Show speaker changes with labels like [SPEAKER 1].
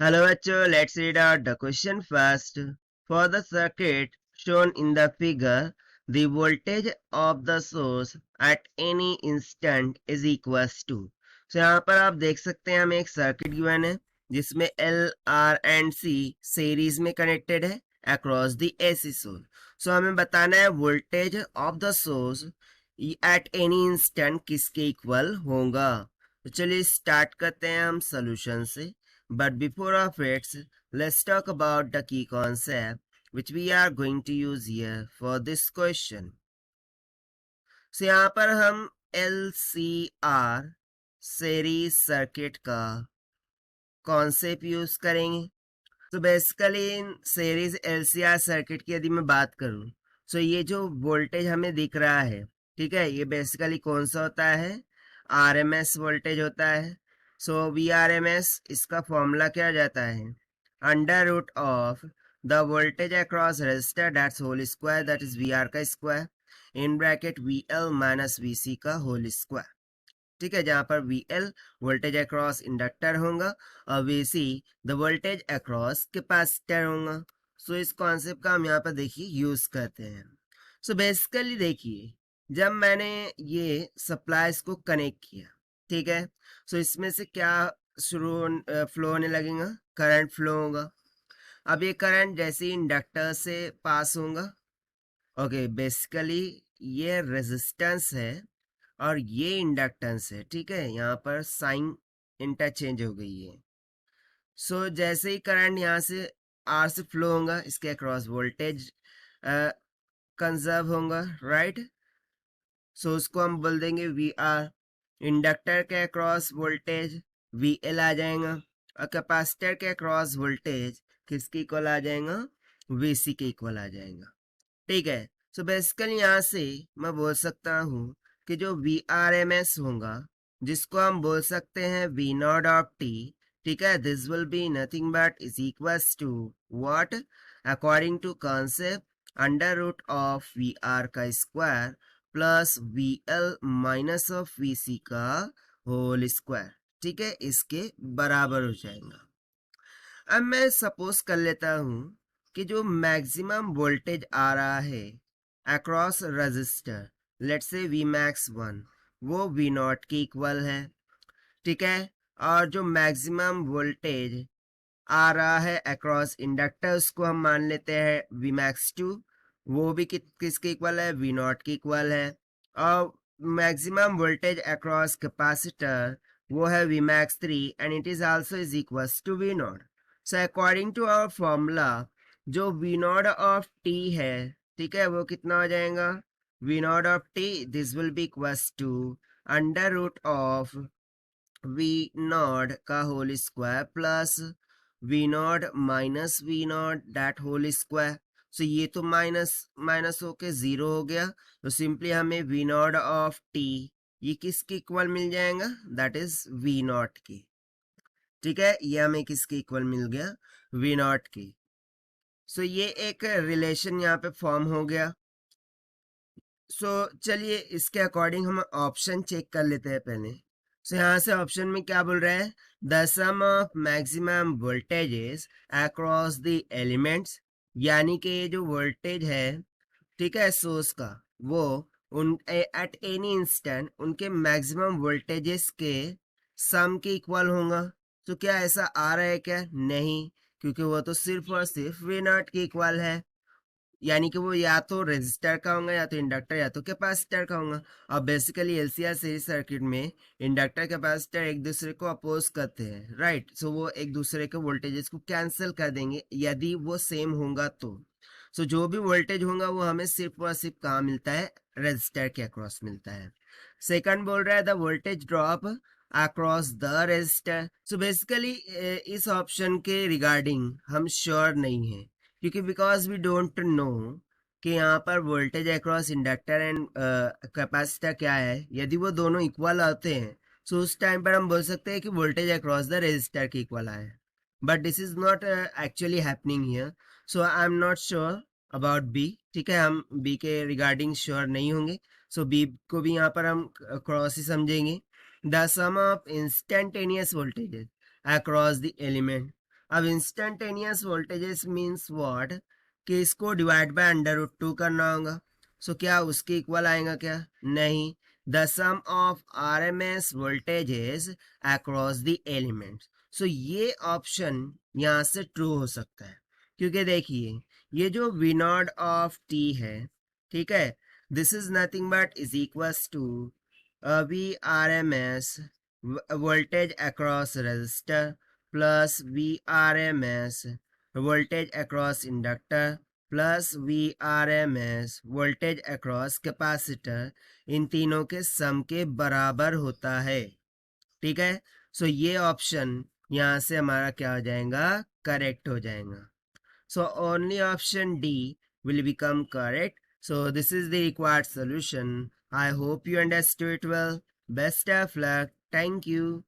[SPEAKER 1] Hello, Acho. Let's read out the question first. For the circuit shown in the figure, the voltage of the source at any instant is equals to. So यहाँ पर आप देख सकते हैं हमें एक circuit given है जिसमें L, R and C series में कनेक्टेड है अक्रॉस द AC सोर्स. सो हमें बताना है voltage of the source at any instant किसके इक्वल होगा. तो चलिए स्टार्ट करते हैं हम सोल्यूशन से. But before of it, let's talk about the key concept which we are going to use here for this question. So यहाँ पर हम LCR सीरीज सर्किट का कॉन्सेप्ट यूज करेंगे. तो basically in series LCR circuit की यदि मैं बात करूं, तो ये जो वोल्टेज हमें दिख रहा है, ठीक है, ये बेसिकली कौन सा होता है, RMS वोल्टेज होता है. सो VRMS इसका फॉर्मूला क्या जाता है, under root of the voltage across resistor that's whole square that is VR का square in bracket VL minus VC का होल स्क्वायर. ठीक है, जहां पर VL वोल्टेज अक्रॉस इंडक्टर होगा और VC the voltage across capacitor होगा. सो इस कॉन्सेप्ट का हम यहाँ पर देखिए यूज करते हैं. सो बेसिकली देखिए, जब मैंने ये सप्लाईज को कनेक्ट किया, ठीक है, सो इसमें से क्या शुरू फ्लो होने लगेगा, करंट फ्लो होगा. अब ये करंट जैसे इंडक्टर से पास होगा, ओके, बेसिकली ये रेजिस्टेंस है और ये इंडक्टेंस है. ठीक है, यहाँ पर साइन इंटरचेंज हो गई है. सो जैसे ही करंट यहाँ से आर से फ्लो होगा, इसके अक्रॉस वोल्टेज कंजर्व होगा, राइट. सो उसको हम बोल देंगे VR. इंडक्टर के अक्रॉस वोल्टेज VL आ जाएगा और कैपेसिटर के अक्रॉस वोल्टेज किसके इक्वल आ जाएगा, VC के इक्वल आ जाएगा. ठीक है, सो बेसिकली यहाँ से मैं बोल सकता हूँ कि जो VRMS होगा, जिसको हम बोल सकते हैं V नॉट ऑफ T, ठीक है, this will be nothing but is equals to what, according to concept, under root of VR का square plus VL minus of VC का होल स्क्वायर. ठीक है, इसके बराबर हो जाएगा. अब मैं सपोज कर लेता हूं कि जो मैक्सिमम वोल्टेज आ रहा है across register, let's say Vmax 1, वो V नॉट के इक्वल है. ठीक है, और जो मैक्सिमम वोल्टेज आ रहा है अक्रॉस इंडक्टर, उसको हम मान लेते हैं Vmax 2, वो भी किसके इक्वल है, V नॉट के इक्वल है. और मैक्सिमम वोल्टेज अक्रॉस कैपेसिटर वो है Vmax 3 and it is also is equals to V nought. So according to our formula, जो V नॉट ऑफ T है, ठीक है, वो कितना हो जाएगा, V nought of T this will be equals to under root of V nought का whole square plus V nought minus V nought that whole square. So ये तो माइनस माइनस होके जीरो हो गया, तो सिंपली हमें V नॉट ऑफ T ये किसके इक्वल मिल जाएगा, दैट इज V नॉट की. ठीक है, ये हमें किसके इक्वल मिल गया, V नॉट की. सो ये एक रिलेशन यहाँ पे फॉर्म हो गया. सो चलिए इसके अकॉर्डिंग हम ऑप्शन चेक कर लेते हैं पहले. सो यहाँ से ऑप्शन में क्या बोल रहा है, the sum of maximum voltages across the elements, यानी कि ये जो वोल्टेज है, ठीक है, सोर्स का, वो उन एट एनी इंस्टेंट उनके मैक्सिमम वोल्टेजेस के सम के इक्वल होगा. तो क्या ऐसा आ रहा है क्या, नहीं, क्योंकि वो तो सिर्फ और सिर्फ V नॉट के इक्वल है, यानी कि वो या तो रेजिस्टर का होगा या तो इंडक्टर या तो कैपेसिटर का होगा. और बेसिकली LCR सीरीज सर्किट में इंडक्टर कैपेसिटर एक दूसरे को अपोज करते हैं, राइट. सो वो एक दूसरे के वोल्टेजेस को कैंसिल कर देंगे यदि वो सेम होगा तो. सो जो भी वोल्टेज होगा वो हमें सिर्फ और सिर्फ कहाँ मिलता है, रेजिस्टर के अक्रॉस मिलता है. सेकंड बोल रहा है the voltage drop across the resistor. So basically इस ऑप्शन के रिगार्डिंग हम श्योर नहीं है, क्योंकि बिकॉज वी डोंट नो कि यहाँ पर voltage across inductor and capacitor क्या है. यदि वो दोनों इक्वल आते हैं, सो उस टाइम पर हम बोल सकते हैं कि वोल्टेज अक्रॉस द रेजिस्टर के इक्वल आए. But this is not actually happening here, so I am not sure about B. ठीक है, हम बी के रिगार्डिंग श्योर नहीं होंगे. सो बी को भी यहाँ पर हम क्रॉस ही समझेंगे. The sum of instantaneous voltages across the element. अब इंस्टेंटेनियस वोल्टेजेस मीन्स व्हाट कि इसको डिवाइड बाय √2 करना होगा। सो क्या उसके इक्वल आएगा क्या? नहीं। The sum of RMS voltages across the elements. So ये ऑप्शन यहाँ से ट्रू हो सकता है, क्योंकि देखिए ये जो V नॉट ऑफ T है, ठीक है, this is nothing but is equals to VRMS voltage across resistor plus VRMS voltage across inductor plus VRMS voltage across capacitor, इन तीनों के सम के बराबर होता है। ठीक है, सो ये ऑप्शन यहाँ से हमारा क्या हो जाएगा? करेक्ट हो जाएगा। So only option D will become correct. So this is the required solution. I hope you understood it well. Best of luck. Thank you.